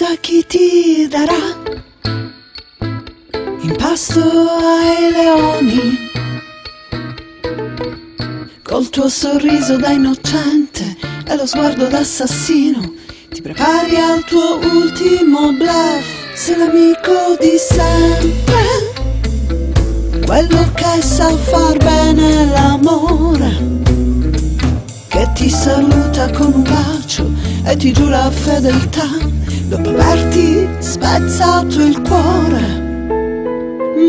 chissà chi ti darà in pasto ai leoni. Col tuo sorriso da innocente e lo sguardo d'assassino ti prepari al tuo ultimo bluff. Sei l'amico di sempre, quello che sa far bene l'amore, che ti saluta con un bacio e ti giura fedeltà dopo averti spezzato il cuore.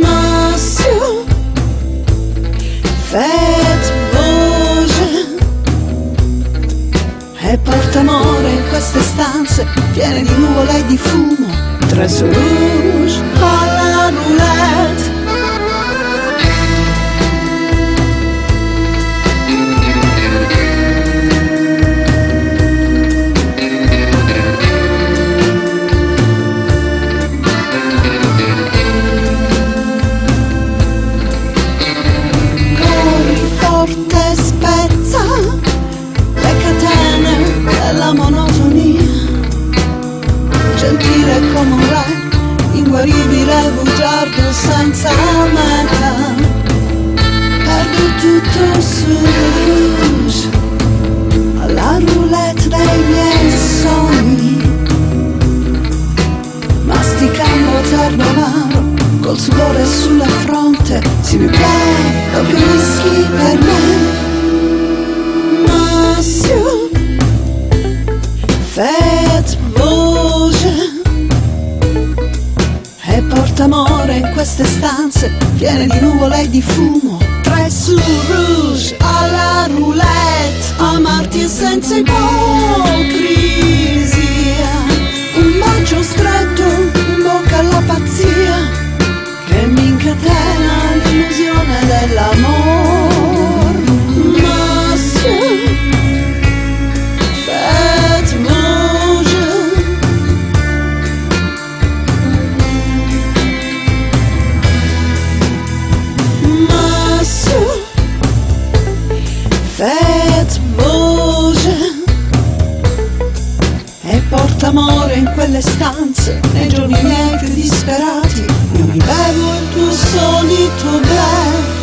Monsieur, faites voce e porta amore in queste stanze piene di nuvole e di fumo. Tres rouge alla roulette. La monotonia, gentile come un re, inguaribile, bugiardo senza meta, perdo tutto sul rouge, alla roulette dei miei sogni, masticando terno amaro, col sudore sulla fronte, si mi play, lo che rischi per me. Monsieur, faites voce e porta amore in queste stanze piene di nuvole e di fumo. Tres rouge alla roulette, amarti e senza ipocrisia, un bacio stretto in bocca alla pazzia che mi incatena l'illusione dell'amor. Monsieur, faites voce e porta amore in quelle stanze nei giorni miei più disperati. Io mi bevo il tuo solito bluff.